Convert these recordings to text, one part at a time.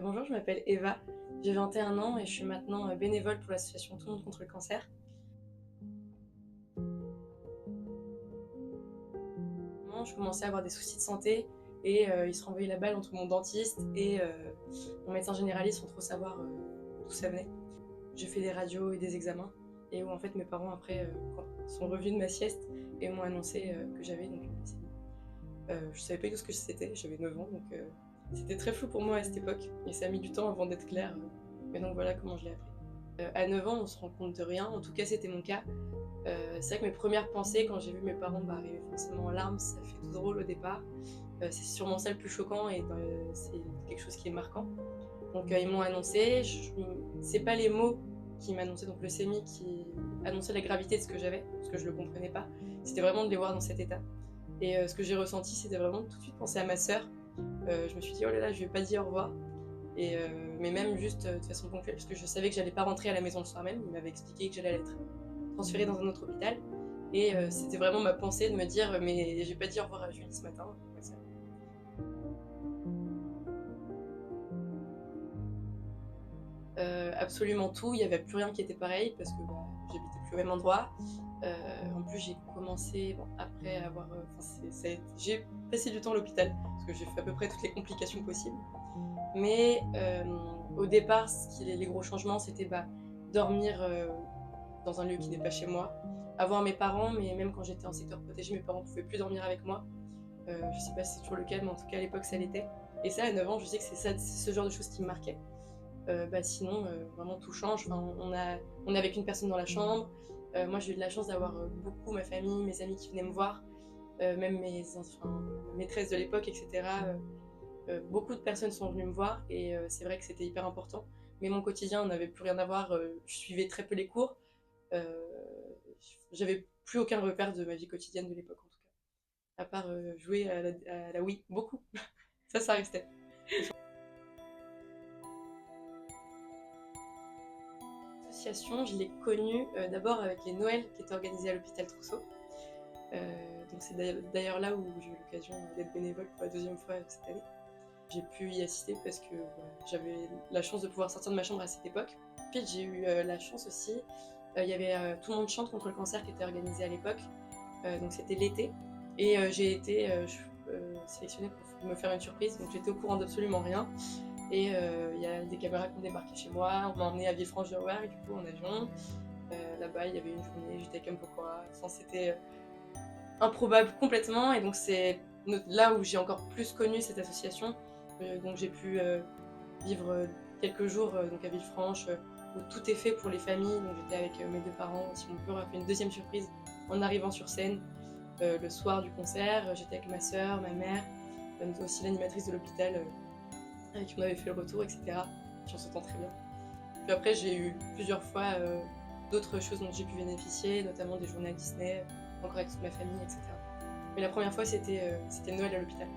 Bonjour, je m'appelle Eva, j'ai 21 ans et je suis maintenant bénévole pour l'association Tout le monde contre le cancer. Je commençais à avoir des soucis de santé et il se renvoyait la balle entre mon dentiste et mon médecin généraliste sans trop savoir d'où ça venait. J'ai fait des radios et des examens et où en fait mes parents après sont revenus de ma sieste et m'ont annoncé que j'avais donc une leucémie. Je savais pas du tout ce que c'était, j'avais 9 ans donc c'était très flou pour moi à cette époque et ça a mis du temps avant d'être clair. Mais donc voilà comment je l'ai appris. À 9 ans, on se rend compte de rien, en tout cas c'était mon cas. C'est vrai que mes premières pensées quand j'ai vu mes parents arriver forcément en larmes, ça fait tout drôle au départ. C'est sûrement ça le plus choquant et c'est quelque chose qui est marquant. Donc ils m'ont annoncé, c'est pas les mots qui m'annonçaient, donc leucémie, qui annonçaient la gravité de ce que j'avais, parce que je le comprenais pas. C'était vraiment de les voir dans cet état. Et ce que j'ai ressenti, c'était vraiment tout de suite penser à ma sœur. Je me suis dit, oh là là, je lui ai pas dit au revoir. Mais même juste de façon ponctuelle, parce que je savais que j'allais pas rentrer à la maison le soir même. Il m'avait expliqué que j'allais être transférée dans un autre hôpital. Et c'était vraiment ma pensée de me dire, mais j'ai pas dit au revoir à Julie ce matin. Ouais, ça. Absolument tout, il n'y avait plus rien qui était pareil parce que j'habitais plus au même endroit. En plus, j'ai commencé, bon, après avoir. J'ai passé du temps à l'hôpital parce que j'ai fait à peu près toutes les complications possibles. Mais au départ, les gros changements, c'était dormir dans un lieu qui n'est pas chez moi, avoir mes parents, mais même quand j'étais en secteur protégé, mes parents ne pouvaient plus dormir avec moi. Je sais pas si c'est toujours le cas, mais en tout cas à l'époque ça l'était. Et ça, à 9 ans, je sais que c'est ce genre de choses qui me marquaient. Sinon, vraiment tout change. Enfin, on est avec une personne dans la chambre. Moi, j'ai eu de la chance d'avoir beaucoup ma famille, mes amis qui venaient me voir, même ma maîtresse de l'époque, etc. Beaucoup de personnes sont venues me voir et c'est vrai que c'était hyper important. Mais mon quotidien n'avait plus rien à voir. Je suivais très peu les cours. Euh, J'avais plus aucun repère de ma vie quotidienne de l'époque en tout cas. À part jouer à la Wii, beaucoup. Ça restait. L'association, je l'ai connue d'abord avec les Noëls qui étaient organisés à l'hôpital Trousseau. Donc c'est d'ailleurs là où j'ai eu l'occasion d'être bénévole pour la deuxième fois cette année. J'ai pu y assister parce que j'avais la chance de pouvoir sortir de ma chambre à cette époque. Ensuite, j'ai eu la chance aussi, il y avait Tout le monde chante contre le cancer qui était organisé à l'époque, donc c'était l'été. Et j'ai été sélectionnée pour me faire une surprise, donc j'étais au courant d'absolument rien. Et il y a des caméras qui ont débarqué chez moi, on m'a emmené à Villefranche-de-Rouergue du coup en avion. Là-bas, il y avait une journée, j'étais avec Mpokora. Enfin, c'était improbable complètement. Et donc, c'est là où j'ai encore plus connu cette association. Donc, j'ai pu vivre quelques jours donc à Villefranche où tout est fait pour les familles. Donc, j'étais avec mes deux parents. Si mon père a fait une deuxième surprise en arrivant sur scène le soir du concert. J'étais avec ma soeur, ma mère, aussi l'animatrice de l'hôpital avec qui on avait fait le retour, etc. J'en s'entend très bien. Puis après, j'ai eu plusieurs fois d'autres choses dont j'ai pu bénéficier, notamment des journées à Disney, encore avec toute ma famille, etc. Mais la première fois, c'était Noël à l'hôpital.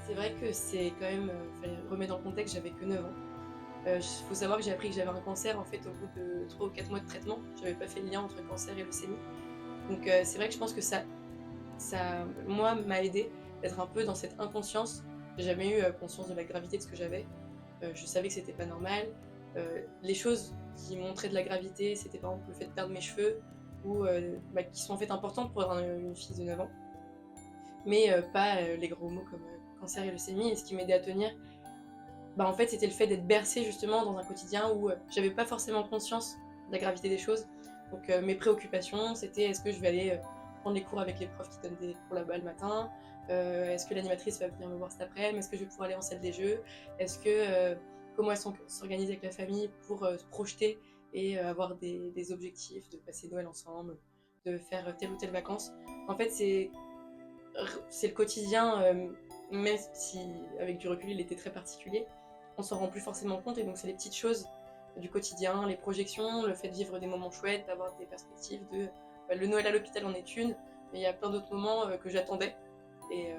C'est vrai que c'est quand même, fallait remettre dans le contexte, j'avais que 9 ans. Faut savoir que j'ai appris que j'avais un cancer en fait au bout de 3 ou 4 mois de traitement. J'avais pas fait le lien entre cancer et leucémie. Donc c'est vrai que je pense que ça moi, m'a aidé d'être un peu dans cette inconscience. J'ai jamais eu conscience de la gravité de ce que j'avais. Je savais que c'était pas normal. Les choses qui montraient de la gravité, c'était par exemple le fait de perdre mes cheveux, ou qui sont en fait importantes pour une fille de 9 ans, mais pas les gros mots comme cancer et leucémie. Et ce qui m'aidait à tenir, en fait, c'était le fait d'être bercée justement dans un quotidien où j'avais pas forcément conscience de la gravité des choses. Donc mes préoccupations, c'était est-ce que je vais aller prendre les cours avec les profs qui donnent des cours là-bas le matin, est-ce que l'animatrice va venir me voir cet après-midi, est-ce que je vais pouvoir aller en salle des jeux, est-ce que comment elles sont s'organiser avec la famille pour se projeter et avoir des objectifs, de passer Noël ensemble, de faire telle ou telle vacances. En fait, c'est le quotidien, même si avec du recul il était très particulier, on s'en rend plus forcément compte. Et donc c'est les petites choses du quotidien, les projections, le fait de vivre des moments chouettes, d'avoir des perspectives le Noël à l'hôpital en est une, mais il y a plein d'autres moments que j'attendais et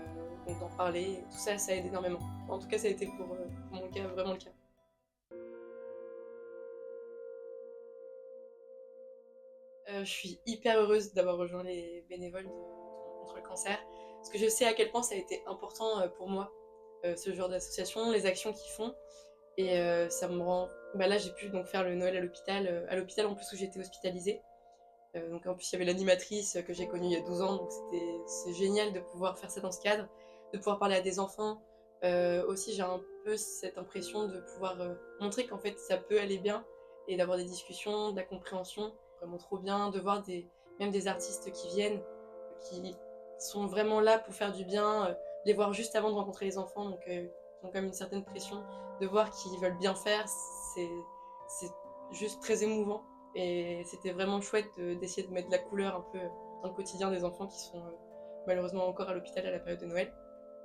donc d'en parler, tout ça, ça aide énormément. En tout cas, ça a été pour mon cas vraiment le cas. Je suis hyper heureuse d'avoir rejoint les bénévoles de contre le cancer. parce que je sais à quel point ça a été important pour moi, ce genre d'association, les actions qu'ils font. Et ça me rend... Bah là, j'ai pu donc faire le Noël à l'hôpital en plus où j'étais hospitalisée. Donc en plus, il y avait l'animatrice que j'ai connue il y a 12 ans, donc c'est génial de pouvoir faire ça dans ce cadre, de pouvoir parler à des enfants. Aussi, j'ai un peu cette impression de pouvoir montrer qu'en fait, ça peut aller bien et d'avoir des discussions, de la compréhension. Vraiment trop bien de voir même des artistes qui viennent, qui sont vraiment là pour faire du bien, les voir juste avant de rencontrer les enfants, donc ils ont comme une certaine pression de voir qu'ils veulent bien faire, c'est juste très émouvant. Et c'était vraiment chouette d'essayer de mettre de la couleur un peu dans le quotidien des enfants qui sont malheureusement encore à l'hôpital à la période de Noël.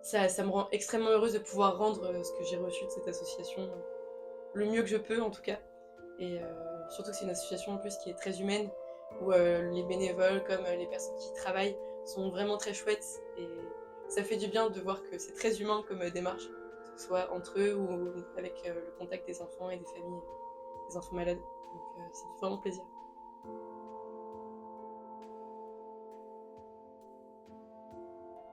Ça me rend extrêmement heureuse de pouvoir rendre ce que j'ai reçu de cette association le mieux que je peux en tout cas. Et surtout que c'est une association en plus qui est très humaine, où les bénévoles comme les personnes qui y travaillent sont vraiment très chouettes. Et ça fait du bien de voir que c'est très humain comme démarche, que ce soit entre eux ou avec le contact des enfants et des familles, des enfants malades. Donc ça fait vraiment plaisir.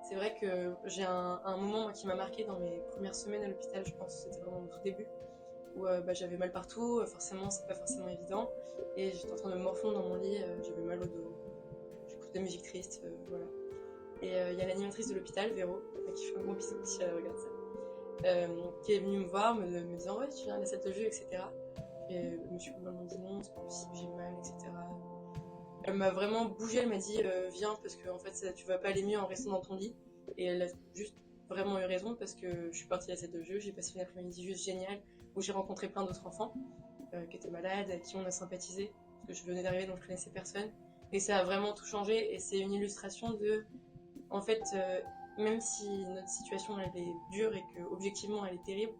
C'est vrai que j'ai un moment moi, qui m'a marqué dans mes premières semaines à l'hôpital, je pense que c'était vraiment au tout début, où j'avais mal partout, forcément c'est pas forcément évident, et j'étais en train de me morfondre dans mon lit, j'avais mal au dos, j'écoutais de la musique triste, voilà. Et il y a l'animatrice de l'hôpital, Véro, à qui je fais un gros bisou si elle regarde ça, qui est venue me voir, me disant ouais tu viens à la salle de jeu, etc. Et je me suis complètement dit non, c'est pas possible, j'ai mal, etc. Elle m'a vraiment bougé, elle m'a dit viens parce que en fait tu vas pas aller mieux en restant dans ton lit. Et elle a juste vraiment eu raison parce que je suis partie à cette de jeu, j'ai passé une après-midi juste géniale où j'ai rencontré plein d'autres enfants qui étaient malades, avec qui on a sympathisé parce que je venais d'arriver donc je connaissais personne. Et ça a vraiment tout changé et c'est une illustration de en fait même si notre situation elle est dure et que objectivement elle est terrible,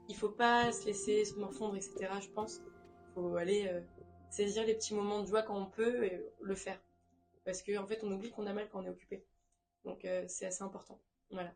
il faut pas se laisser se morfondre, etc. Je pense. Il faut aller saisir les petits moments de joie quand on peut et le faire. Parce qu'en fait, on oublie qu'on a mal quand on est occupé. Donc c'est assez important. Voilà.